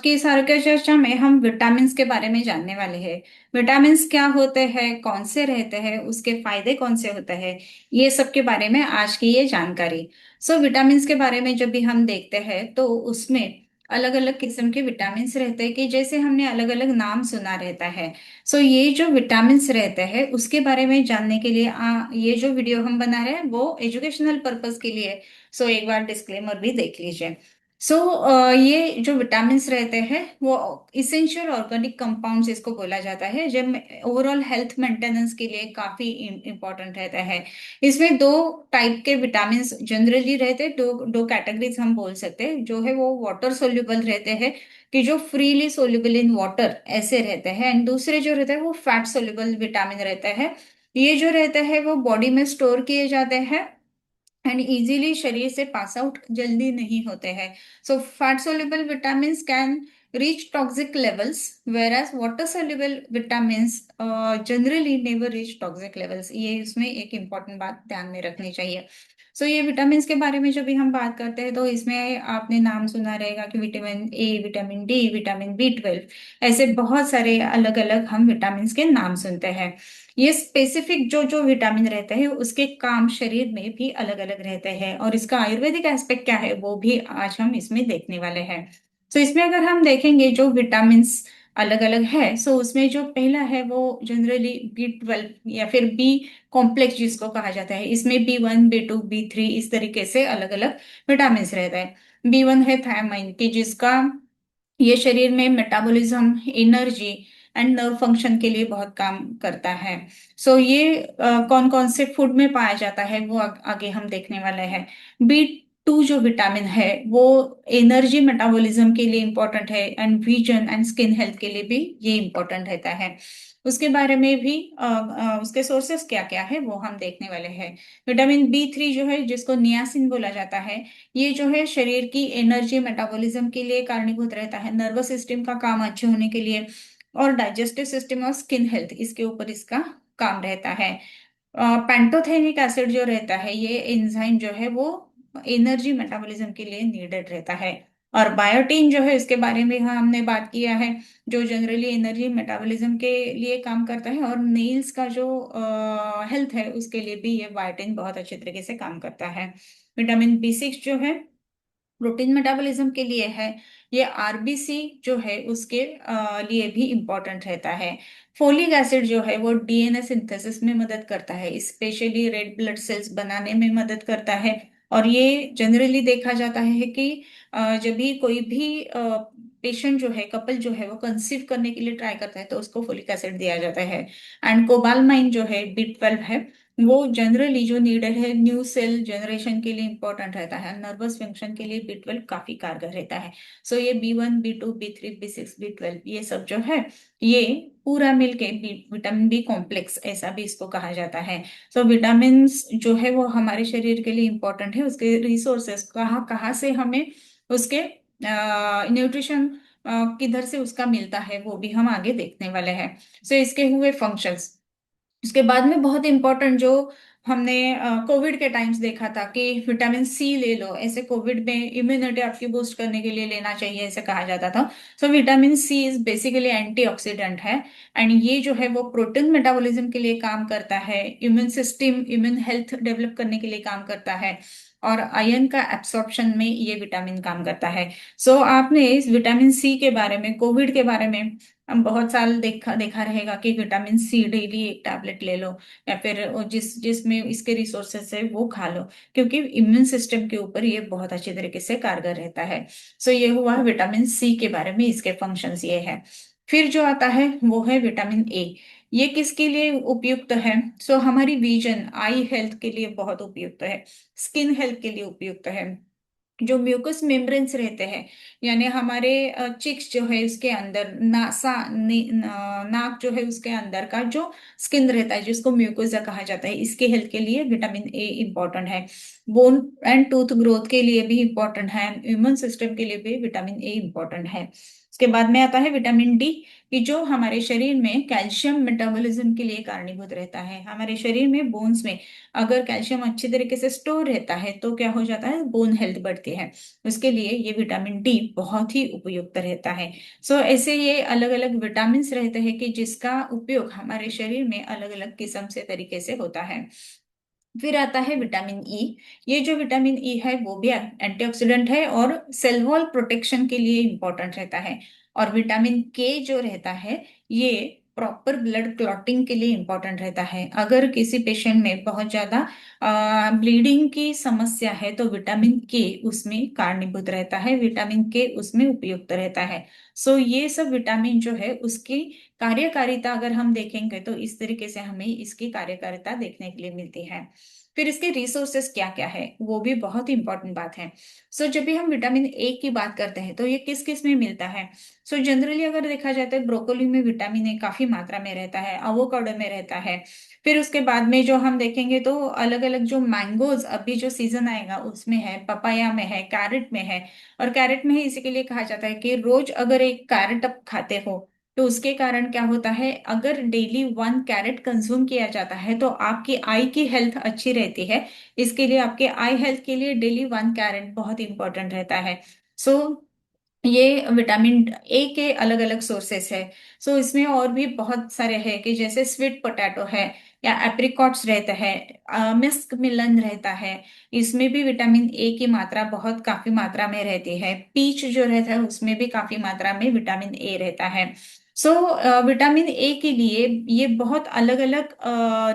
की सार के चर्चा में हम विटामिन्स के बारे में जानने वाले हैं। विटामिन्स क्या होते हैं, कौन से रहते हैं, उसके फायदे कौन से होते हैं, ये सब के बारे में आज की ये जानकारी। विटामिन्स के बारे में जब भी हम देखते हैं तो उसमें अलग अलग किस्म के विटामिन्स रहते हैं कि जैसे हमने अलग अलग नाम सुना रहता है। ये जो विटामिन्स रहते हैं उसके बारे में जानने के लिए ये जो वीडियो हम बना रहे हैं वो एजुकेशनल पर्पस के लिए है। एक बार डिस्क्लेमर भी देख लीजिए। ये जो विटामिन्स रहते हैं वो इसेंशियल ऑर्गेनिक कंपाउंड्स इसको बोला जाता है, जब ओवरऑल हेल्थ मेंटेनेंस के लिए काफी इंपॉर्टेंट रहता है। इसमें दो टाइप के विटामिन्स जनरली रहते हैं, दो दो कैटेगरीज हम बोल सकते हैं। जो है वो वाटर सोल्यूबल रहते हैं, कि जो फ्रीली सोल्यूबल इन वाटर ऐसे रहते हैं, एंड दूसरे जो रहते हैं वो फैट सोल्यूबल विटामिन रहते हैं। ये जो रहते हैं वो बॉडी में स्टोर किए जाते हैं एंड इजीली शरीर से पास आउट जल्दी नहीं होते हैं। Fat soluble vitamins can reach toxic levels, whereas water soluble vitamins generally never reach toxic levels। ये इसमें एक इम्पॉर्टेंट बात ध्यान में रखनी चाहिए। ये विटामिन्स के बारे में जब भी हम बात करते हैं तो इसमें आपने नाम सुना रहेगा कि vitamin A, vitamin D, vitamin B12, ऐसे बहुत सारे अलग अलग हम विटामिन्स के नाम सुनते हैं। ये स्पेसिफिक जो जो विटामिन रहते हैं उसके काम शरीर में भी अलग अलग रहते हैं, और इसका आयुर्वेदिक एस्पेक्ट क्या है वो भी आज हम इसमें देखने वाले हैं। इसमें अगर हम देखेंगे जो विटामिन अलग अलग है, उसमें जो पहला है वो जनरली B12 या फिर बी कॉम्प्लेक्स जिसको कहा जाता है। इसमें B1, B2, B3 इस तरीके से अलग अलग विटामिन रहता है। B1 है थायमाइन, की जिसका ये शरीर में metabolism, energy and nerve function के लिए बहुत काम करता है। ये कौन कौन से फूड में पाया जाता है वो आगे हम देखने वाले हैं। B2 जो विटामिन है वो एनर्जी मेटाबॉलिज्म के लिए इंपॉर्टेंट है, and vision and skin health के लिए भी ये इंपॉर्टेंट रहता है। उसके बारे में भी उसके सोर्सेस क्या क्या है वो हम देखने वाले हैं। विटामिन B3 जो है, जिसको नियासिन बोला जाता है, ये जो है शरीर की एनर्जी मेटाबॉलिज्म के लिए कारणीभूत रहता है, नर्वस सिस्टम का काम अच्छे होने के लिए, और डाइजेस्टिव सिस्टम और स्किन हेल्थ इसके ऊपर इसका काम रहता है। पैंटोथेनिक एसिड जो रहता है, ये एंजाइम जो है वो एनर्जी मेटाबॉलिज्म के लिए नीडेड रहता है। और बायोटीन जो है इसके बारे में हमने बात किया है, जो जनरली एनर्जी मेटाबॉलिज्म के लिए काम करता है, और नेल्स का जो हेल्थ है उसके लिए भी ये बायोटीन बहुत अच्छे तरीके से काम करता है। विटामिन B6 जो है प्रोटीन मेटाबॉलिज्म के लिए है। ये आरबीसी जो है उसके लिए भी इम्पोर्टेंट रहता है। फोलिक एसिड जो है वो डीएनए सिंथेसिस में मदद करता है, स्पेशली रेड ब्लड सेल्स बनाने में मदद करता है। और ये जनरली देखा जाता है कि जब भी कोई भी पेशेंट जो है, कपल जो है वो कंसीव करने के लिए ट्राई करता है तो उसको फोलिक एसिड दिया जाता है। एंड कोबालमाइन जो है B12 है, वो जनरली जो नीडेड है न्यू सेल जनरेशन के लिए इंपॉर्टेंट रहता है। नर्वस फंक्शन के लिए B12 काफी कारगर रहता है। ये B1, B2, B3, B6, B12 ये सब जो है ये पूरा मिलके विटामिन बी कॉम्प्लेक्स ऐसा भी इसको कहा जाता है। विटामिन जो है वो हमारे शरीर के लिए इंपॉर्टेंट है। उसके रिसोर्सेस कहाँ कहाँ से हमें उसके न्यूट्रिशन किधर से उसका मिलता है वो भी हम आगे देखने वाले हैं। इसके हुए फंक्शंस। उसके बाद में बहुत इंपॉर्टेंट जो हमने कोविड के टाइम्स देखा था कि विटामिन C ले लो, ऐसे कोविड में इम्यूनिटी आपकी बूस्ट करने के लिए लेना चाहिए ऐसे कहा जाता था। Vitamin C is basically antioxidant है, एंड ये जो है वो प्रोटीन मेटाबॉलिज्म के लिए काम करता है, immune system, immune health develop करने के लिए काम करता है, और आयरन का एब्सॉर्प्शन में ये विटामिन काम करता है। आपने इस विटामिन C के बारे में, कोविड के बारे में हम बहुत साल देखा देखा रहेगा कि विटामिन C डेली एक टैबलेट ले लो, या फिर वो जिसमें इसके रिसोर्सेस है वो खा लो, क्योंकि इम्यून सिस्टम के ऊपर ये बहुत अच्छे तरीके से कारगर रहता है। ये हुआ विटामिन C के बारे में, इसके फंक्शंस ये है। फिर जो आता है वो है विटामिन A। ये किसके लिए उपयुक्त है? हमारी विजन, आई हेल्थ के लिए बहुत उपयुक्त है, स्किन हेल्थ के लिए उपयुक्त है। जो म्यूकस मेम्ब्रेन्स रहते हैं, यानी हमारे चिक्स जो है उसके अंदर, नाक जो है उसके अंदर का जो स्किन रहता है जिसको म्यूकोजा कहा जाता है, इसके हेल्थ के लिए विटामिन A इम्पोर्टेंट है। बोन एंड टूथ ग्रोथ के लिए भी इम्पोर्टेंट है, इम्यून सिस्टम के लिए भी विटामिन ए इम्पोर्टेंट है। उसके बाद में आता है विटामिन डी, कि जो हमारे शरीर में कैल्शियम मेटाबॉलिज्म के लिए कारणीभूत रहता है। हमारे शरीर में बोन्स में अगर कैल्शियम अच्छी तरीके से स्टोर रहता है तो क्या हो जाता है, बोन हेल्थ बढ़ती है। उसके लिए ये विटामिन डी बहुत ही उपयुक्त रहता है। ऐसे ये अलग अलग विटामिन रहते हैं कि जिसका उपयोग हमारे शरीर में अलग अलग किस्म से तरीके से होता है। फिर आता है विटामिन ई। ये जो विटामिन ई है वो भी एंटीऑक्सीडेंट है और सेल वॉल प्रोटेक्शन के लिए इंपॉर्टेंट रहता है। और विटामिन के जो रहता है ये प्रॉपर ब्लड क्लॉटिंग के लिए इंपॉर्टेंट रहता है। अगर किसी पेशेंट में बहुत ज्यादा ब्लीडिंग की समस्या है तो विटामिन के उसमें कारणीभूत रहता है, विटामिन के उसमें उपयुक्त रहता है। ये सब विटामिन जो है उसकी कार्यकारिता अगर हम देखेंगे तो इस तरीके से हमें इसकी कार्यकारिता देखने के लिए मिलती है। फिर इसके रिसोर्सेस क्या क्या है वो भी बहुत ही इंपॉर्टेंट बात है। जब भी हम विटामिन ए की बात करते हैं तो ये किस किस में मिलता है। जनरली अगर देखा जाए तो ब्रोकोली में विटामिन ए काफी मात्रा में रहता है, अवोकाडो में रहता है। फिर उसके बाद में जो हम देखेंगे तो अलग अलग जो मैंगोज अभी जो सीजन आएगा उसमें है, पपाया में है, कैरेट में है। और कैरेट में ही इसी के लिए कहा जाता है कि रोज अगर एक कैरेट आप खाते हो तो उसके कारण क्या होता है, अगर डेली 1 कैरेट कंज्यूम किया जाता है तो आपकी आई की हेल्थ अच्छी रहती है। इसके लिए आपके आई हेल्थ के लिए डेली 1 कैरेट बहुत इंपॉर्टेंट रहता है। सो ये विटामिन ए के अलग अलग सोर्सेस है। इसमें और भी बहुत सारे हैं कि जैसे स्वीट पोटैटो है या एप्रिकॉट्स रहता है, मिस्क मिलन रहता है। इसमें भी विटामिन ए की मात्रा बहुत काफी मात्रा में रहती है। पीच जो रहता है उसमें भी काफी मात्रा में विटामिन ए रहता है। विटामिन ए के लिए ये बहुत अलग अलग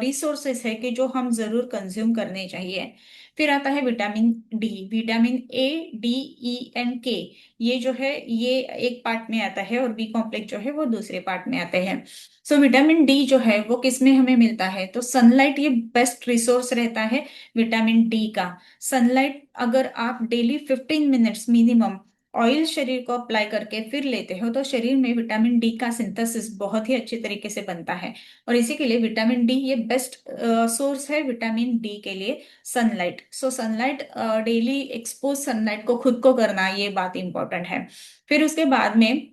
रिसोर्सेस है कि जो हम जरूर कंज्यूम करने चाहिए। फिर आता है vitamin D. Vitamin A, D, E and के, ये जो है ये एक पार्ट में आता है और बी कॉम्प्लेक्स जो है वो दूसरे पार्ट में आते हैं। विटामिन डी जो है वो किस में हमें मिलता है, तो सनलाइट ये बेस्ट रिसोर्स रहता है विटामिन डी का। सनलाइट अगर आप डेली 15 मिनट्स मिनिमम ऑयल शरीर को अप्लाई करके फिर लेते हो तो शरीर में विटामिन डी का सिंथेसिस बहुत ही अच्छे तरीके से बनता है। और इसी के लिए विटामिन डी ये बेस्ट सोर्स है विटामिन डी के लिए। Sunlight, sunlight daily expose sunlight को खुद को करना ये बात इंपॉर्टेंट है। फिर उसके बाद में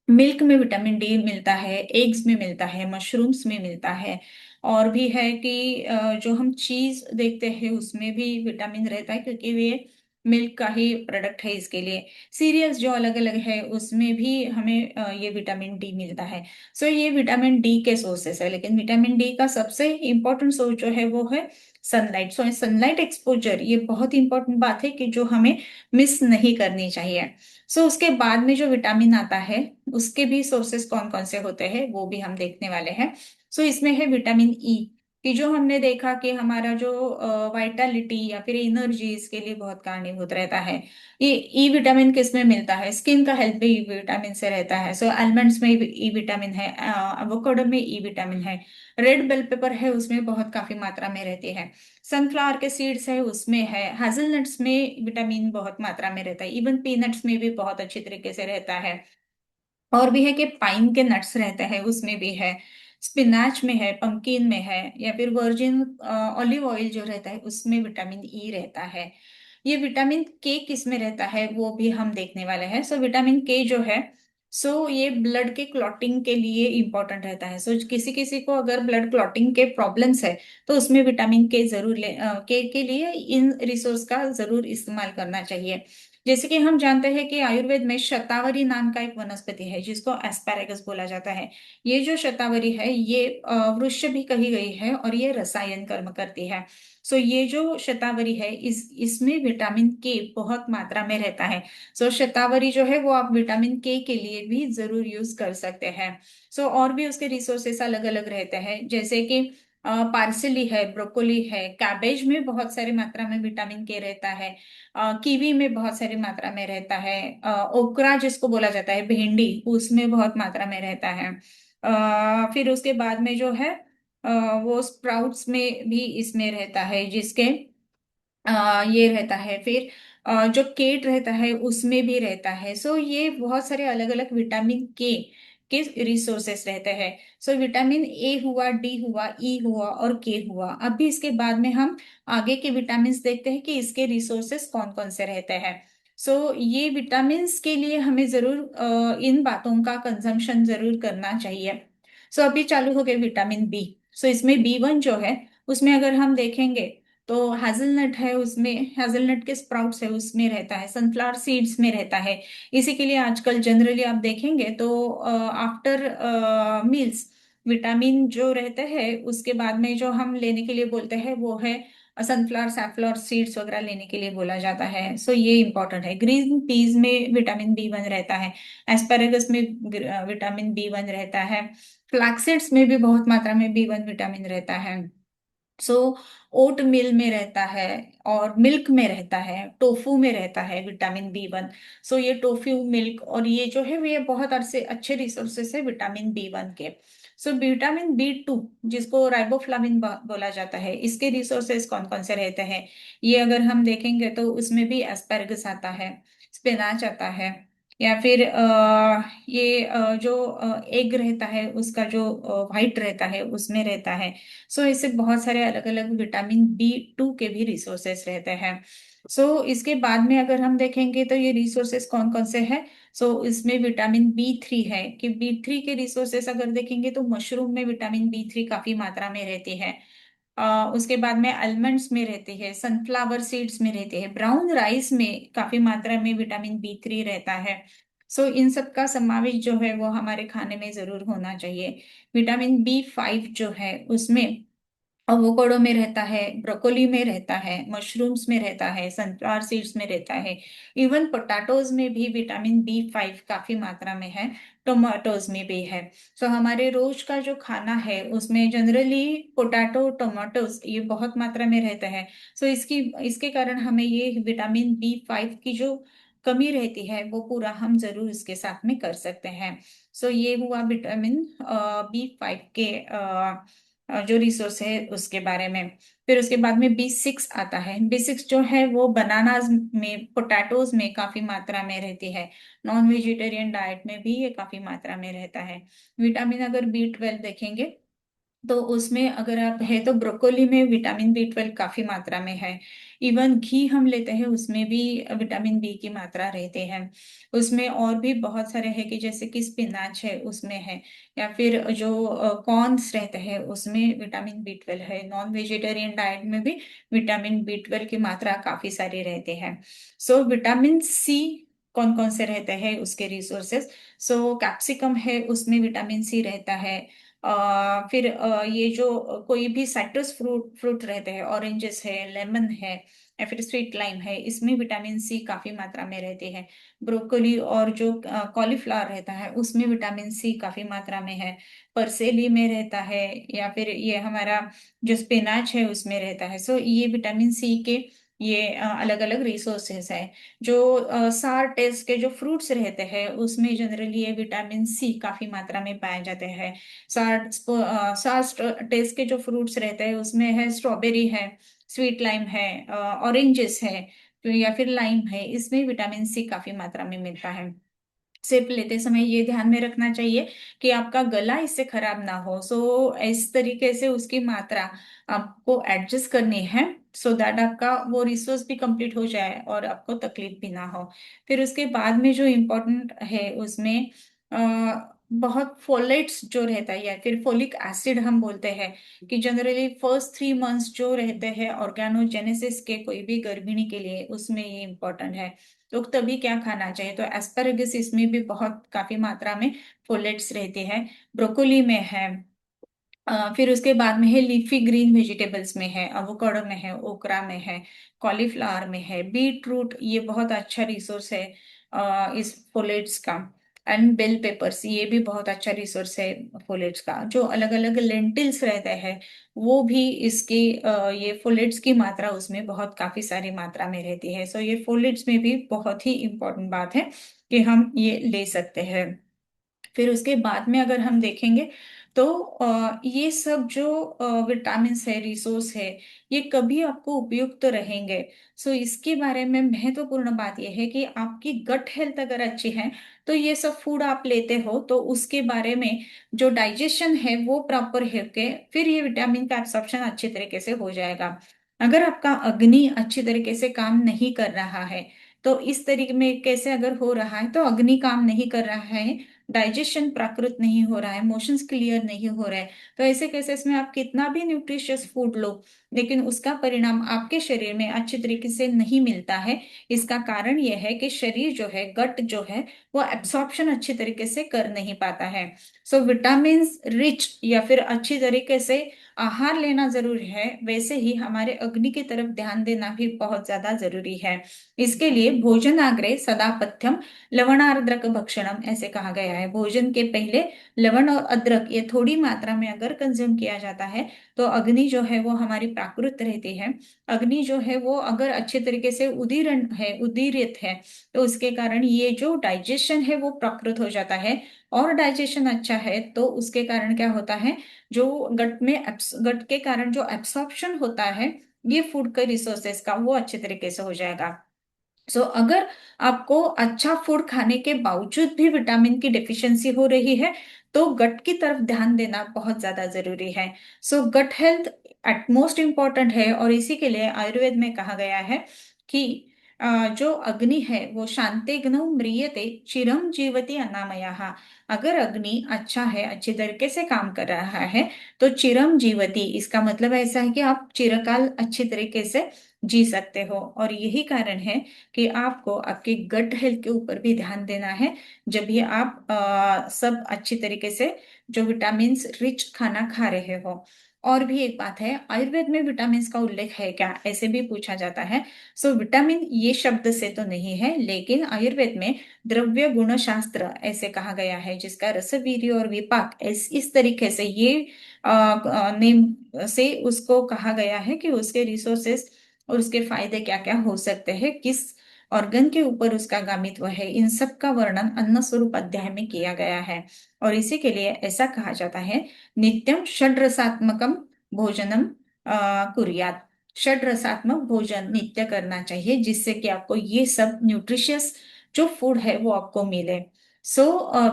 मिल्क में विटामिन डी मिलता है, एग्स में मिलता है, मशरूम्स में मिलता है। और भी है कि जो हम चीज देखते हैं उसमें भी विटामिन रहता है क्योंकि वे मिल्क का ही प्रोडक्ट है। इसके लिए सीरियल्स जो अलग अलग है उसमें भी हमें ये विटामिन डी मिलता है। ये विटामिन डी के सोर्सेस है, लेकिन विटामिन डी का सबसे इंपॉर्टेंट सोर्स जो है वो है सनलाइट। सनलाइट एक्सपोजर ये बहुत इंपॉर्टेंट बात है कि जो हमें मिस नहीं करनी चाहिए। उसके बाद में जो विटामिन आता है उसके भी सोर्सेस कौन कौन से होते हैं वो भी हम देखने वाले हैं। इसमें है विटामिन ई, कि जो हमने देखा कि हमारा जो वाइटालिटी या फिर एनर्जी इसके लिए बहुत कारणीभूत रहता है। ये ई विटामिन किस में मिलता है, स्किन का हेल्थ भी ई विटामिन से रहता है। आलमंड्स में ई विटामिन है, एवोकाडो में ई विटामिन है, रेड बेल पेपर है उसमें बहुत काफी मात्रा में रहती है, सनफ्लावर के सीड्स है उसमें है, हेजलनट्स में विटामिन बहुत मात्रा में रहता है, इवन पीनट्स में भी बहुत अच्छी तरीके से रहता है। और भी है कि पाइन के नट्स रहते हैं उसमें भी है, स्पिनाच में है, पंपकिन में है, या फिर वर्जिन ऑलिव ऑयल जो रहता है उसमें विटामिन ई रहता है। ये विटामिन के किस में रहता है वो भी हम देखने वाले हैं। विटामिन के जो है ये ब्लड के क्लॉटिंग के लिए इंपॉर्टेंट रहता है। किसी किसी को अगर ब्लड क्लॉटिंग के प्रॉब्लम्स है तो उसमें विटामिन के जरूर के लिए इन रिसोर्स का जरूर इस्तेमाल करना चाहिए। जैसे कि हम जानते हैं कि आयुर्वेद में शतावरी नाम का एक वनस्पति है जिसको एस्पैरागस बोला जाता है। ये जो शतावरी है ये वृक्ष भी कही गई है और ये रसायन कर्म करती है। ये जो शतावरी है इस इसमें विटामिन के बहुत मात्रा में रहता है। शतावरी जो है वो आप विटामिन के लिए भी जरूर यूज कर सकते हैं। और भी उसके रिसोर्सेस अलग अलग रहते हैं, जैसे कि पार्सली है, ब्रोकोली है, कैबेज में बहुत सारी मात्रा में विटामिन के रहता है, कीवी में बहुत सारी मात्रा में रहता है, ओकरा जिसको बोला जाता है भिंडी उसमें बहुत मात्रा में रहता है। फिर उसके बाद में जो है वो स्प्राउट्स में भी इसमें रहता है, जिसके ये रहता है। फिर जो केट रहता है उसमें भी रहता है। ये बहुत सारे अलग अलग विटामिन के के रिसोर्सेस रहते हैं। सो विटामिन ए हुआ, डी हुआ, ई हुआ और के हुआ। अभी इसके बाद में हम आगे के विटामिन देखते हैं कि इसके रिसोर्सेस कौन कौन से रहते हैं। ये विटामिन के लिए हमें जरूर इन बातों का कंजम्पशन जरूर करना चाहिए। अभी चालू हो गए विटामिन बी। इसमें बी 1 जो है, उसमें अगर हम देखेंगे तो हैजलनट है, उसमें हैजलनट के स्प्राउट्स है उसमें रहता है, सनफ्लावर सीड्स में रहता है। इसी के लिए आजकल जनरली आप देखेंगे तो आफ्टर मील्स विटामिन जो रहते हैं उसके बाद में जो हम लेने के लिए बोलते हैं वो है सनफ्लावर सैफलॉर सीड्स वगैरह लेने के लिए बोला जाता है। ये इंपॉर्टेंट है। ग्रीन पीज में विटामिन बी 1 रहता है, एस्पेरेगस में विटामिन बी 1 रहता है, फ्लैक्सीड्स में भी बहुत मात्रा में बी 1 विटामिन रहता है। सो ओट मिल में रहता है और मिल्क में रहता है, टोफू में रहता है विटामिन बी 1। ये टोफू मिल्क और ये जो है ये बहुत अच्छे अच्छे रिसोर्सेस है विटामिन बी 1 के। विटामिन बी 2 जिसको राइबोफ्लाविन बोला जाता है, इसके रिसोर्सेस कौन कौन से रहते हैं, ये अगर हम देखेंगे तो उसमें भी एस्पेरगस आता है, स्पिनाच आता है, या फिर जो एग रहता है उसका जो व्हाइट रहता है उसमें रहता है। इससे बहुत सारे अलग अलग विटामिन बी 2 के भी रिसोर्सेस रहते हैं। इसके बाद में अगर हम देखेंगे तो ये रिसोर्सेस कौन कौन से हैं। इसमें विटामिन बी 3 है कि बी 3 के रिसोर्सेस अगर देखेंगे तो मशरूम में विटामिन बी 3 काफी मात्रा में रहती है। उसके बाद में आलमंड्स में रहती है, सनफ्लावर सीड्स में रहती है, ब्राउन राइस में काफी मात्रा में विटामिन बी 3 रहता है। इन सब का समावेश जो है वो हमारे खाने में जरूर होना चाहिए। विटामिन बी 5 जो है उसमें अवोकाडो में रहता है, ब्रोकोली में रहता है, मशरूम्स में रहता है, सनफ्लावर सीड्स में रहता है, इवन पोटैटोज में भी विटामिन बी 5 काफी मात्रा में है, टोमेटोज में भी है। हमारे रोज का जो खाना है उसमें जनरली पोटैटो टोमेटोज ये बहुत मात्रा में रहते हैं। इसकी इसके कारण हमें ये विटामिन बी 5 की जो कमी रहती है वो पूरा हम जरूर इसके साथ में कर सकते हैं। ये हुआ विटामिन बी 5 के जो रिसोर्स है उसके बारे में। फिर उसके बाद में बी 6 आता है। बी 6 जो है वो बनानाज में, पोटैटोज में काफी मात्रा में रहती है। नॉन वेजिटेरियन डाइट में भी ये काफी मात्रा में रहता है। विटामिन अगर बी 12 देखेंगे तो उसमें अगर आप है तो ब्रोकोली में विटामिन बी 12 काफी मात्रा में है। इवन घी हम लेते हैं उसमें भी विटामिन बी की मात्रा रहती है। उसमें और भी बहुत सारे हैं कि जैसे कि स्पिनाच है उसमें है, या फिर जो कॉर्न्स रहते हैं उसमें विटामिन बी 12 है। नॉन वेजिटेरियन डाइट में भी विटामिन बी 12 की मात्रा काफी सारी रहती है। विटामिन सी कौन कौन से रहते हैं उसके रिसोर्सेस। कैप्सिकम है उसमें विटामिन सी रहता है। फिर ये जो कोई भी साइट्रस फ्रूट फ्रूट रहते हैं, ऑरेंजेस है, लेमन है, या फिर स्वीट लाइम है, इसमें विटामिन सी काफी मात्रा में रहती है। ब्रोकली और जो कॉलीफ्लावर रहता है उसमें विटामिन सी काफी मात्रा में है। परसेली में रहता है, या फिर ये हमारा जो स्पिनाच है उसमें रहता है। ये विटामिन सी के ये अलग अलग रिसोर्सेस है। जो सार टेस्ट के जो फ्रूट्स रहते हैं उसमें जनरली ये विटामिन सी काफी मात्रा में पाए जाते हैं। सार टेस्ट के जो फ्रूट्स रहते हैं उसमें है स्ट्रॉबेरी है, स्वीट लाइम है, ऑरेंजेस है, तो या फिर लाइम है, इसमें विटामिन सी काफी मात्रा में मिलता है। सिप लेते समय ये ध्यान में रखना चाहिए कि आपका गला इससे खराब ना हो। इस तरीके से उसकी मात्रा आपको एडजस्ट करनी है, सो दैट आपका वो रिसोर्स भी कंप्लीट हो जाए और आपको तकलीफ भी ना हो। फिर उसके बाद में जो इम्पोर्टेंट है उसमें बहुत फोलेट्स जो रहता है, या फिर फोलिक एसिड हम बोलते हैं कि जनरली फर्स्ट 3 मंथ्स जो रहते हैं ऑर्गेनोजेनेसिस के कोई भी गर्भिणी के लिए, उसमें ये इम्पोर्टेंट है। तो तभी क्या खाना चाहिए, तो एस्पेरेगस इसमें भी बहुत काफी मात्रा में फोलेट्स रहते हैं, ब्रोकोली में है। फिर उसके बाद में है लीफी ग्रीन वेजिटेबल्स में है, अवोकाडो में है, ओकरा में है, कॉलीफ्लावर में है, बीट रूट ये बहुत अच्छा रिसोर्स है इस फोलेट्स का। एंड बेल पेपर्स ये भी बहुत अच्छा रिसोर्स है फोलेट्स का। जो अलग अलग लेंटिल्स रहते हैं वो भी इसकी ये फोलेट्स की मात्रा उसमें बहुत काफी सारी मात्रा में रहती है। ये फोलेट्स में भी बहुत ही इंपॉर्टेंट बात है कि हम ये ले सकते हैं। फिर उसके बाद में अगर हम देखेंगे तो ये सब जो विटामिन्स है, रिसोर्स है, ये कभी आपको उपयुक्त रहेंगे। सो इसके बारे में महत्वपूर्ण बात यह है कि आपकी गट हेल्थ अगर अच्छी है तो ये सब फूड आप लेते हो तो उसके बारे में जो डाइजेशन है वो प्रॉपर है के फिर ये विटामिन का एब्सॉर्प्शन अच्छी तरीके से हो जाएगा। अगर आपका अग्नि अच्छी तरीके से काम नहीं कर रहा है तो इस तरीके में कैसे अगर हो रहा है तो अग्नि काम नहीं कर रहा है, डाइजेशन प्राकृत नहीं हो रहा है, मोशंस क्लियर नहीं हो रहे, तो ऐसे केसेस में आप कितना भी न्यूट्रिशियस फूड लो लेकिन उसका परिणाम आपके शरीर में अच्छी तरीके से नहीं मिलता है। इसका कारण यह है कि शरीर जो है, गट जो है, वो एब्सॉर्प्शन अच्छी तरीके से कर नहीं पाता है। सो विटामिन रिच या फिर अच्छी तरीके से आहार लेना जरूरी है, वैसे ही हमारे अग्नि की तरफ ध्यान देना भी बहुत ज्यादा जरूरी है। इसके लिए भोजनाग्रे सदा पथ्यम लवणार्द्रक भक्षणम ऐसे कहा गया है। भोजन के पहले लवण और अदरक ये थोड़ी मात्रा में अगर कंज्यूम किया जाता है तो अग्नि जो है वो हमारी प्राकृत रहती है। अग्नि जो है वो अगर अच्छे तरीके से उदीरण है, उदीरित है, तो उसके कारण ये जो डाइजेशन है वो प्राकृत हो जाता है। और डाइजेशन अच्छा है तो उसके कारण क्या होता है, जो गट के कारण जो एब्सॉर्प्शन होता है ये फूड के रिसोर्सेज का वो अच्छे तरीके से हो जाएगा। अगर आपको अच्छा फूड खाने के बावजूद भी विटामिन की डेफिशिएंसी हो रही है तो गट की तरफ ध्यान देना बहुत ज्यादा जरूरी है। गट हेल्थ एटमोस्ट इम्पॉर्टेंट है और इसी के लिए आयुर्वेद में कहा गया है कि जो अग्नि है वो शांतिग्नो म्रियते चिरम जीवति अनामयः। अगर अग्नि अच्छा है, अच्छी तरीके से काम कर रहा है तो चिरम जीवति, इसका मतलब ऐसा है कि आप चिरकाल अच्छी तरीके से जी सकते हो। और यही कारण है कि आपको आपके गट हेल्थ के ऊपर भी ध्यान देना है जब भी आप सब अच्छी तरीके से जो विटामिन रिच खाना खा रहे हो। और भी एक बात है, आयुर्वेद में विटामिन का उल्लेख है क्या, ऐसे भी पूछा जाता है। विटामिन ये शब्द से तो नहीं है लेकिन आयुर्वेद में द्रव्य गुण शास्त्र ऐसे कहा गया है जिसका रसवीर्य और विपाक इस तरीके से ये नेम से उसको कहा गया है कि उसके रिसोर्सेस और उसके फायदे क्या क्या हो सकते हैं, किस ऑर्गन के ऊपर उसका गामित्व है, इन सब का वर्णन अन्न स्वरूप अध्याय में किया गया है। और इसी के लिए ऐसा कहा जाता है, नित्यम षड्रसात्मकम भोजनम कुर्यात। षड्रसात्मक भोजन नित्य करना चाहिए जिससे कि आपको ये सब न्यूट्रिशियस जो फूड है वो आपको मिले।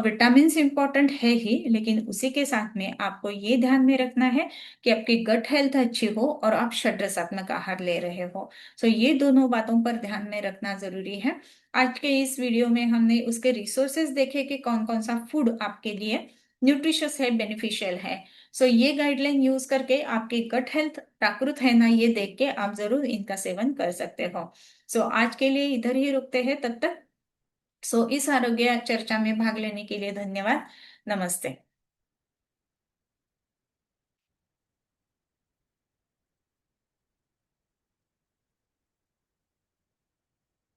विटामिन इंपॉर्टेंट है ही लेकिन उसी के साथ में आपको ये ध्यान में रखना है कि आपकी गट हेल्थ अच्छी हो और आप षड्रसात्मक आहार ले रहे हो। ये दोनों बातों पर ध्यान में रखना जरूरी है। आज के इस वीडियो में हमने उसके रिसोर्सेज देखे कि कौन कौन सा फूड आपके लिए न्यूट्रिशियस है, बेनिफिशियल है। ये गाइडलाइन यूज करके आपकी गट हेल्थ प्राकृत है ना ये देख के आप जरूर इनका सेवन कर सकते हो। आज के लिए इधर ही रुकते हैं तब तक। इस आरोग्य चर्चा में भाग लेने के लिए धन्यवाद। नमस्ते।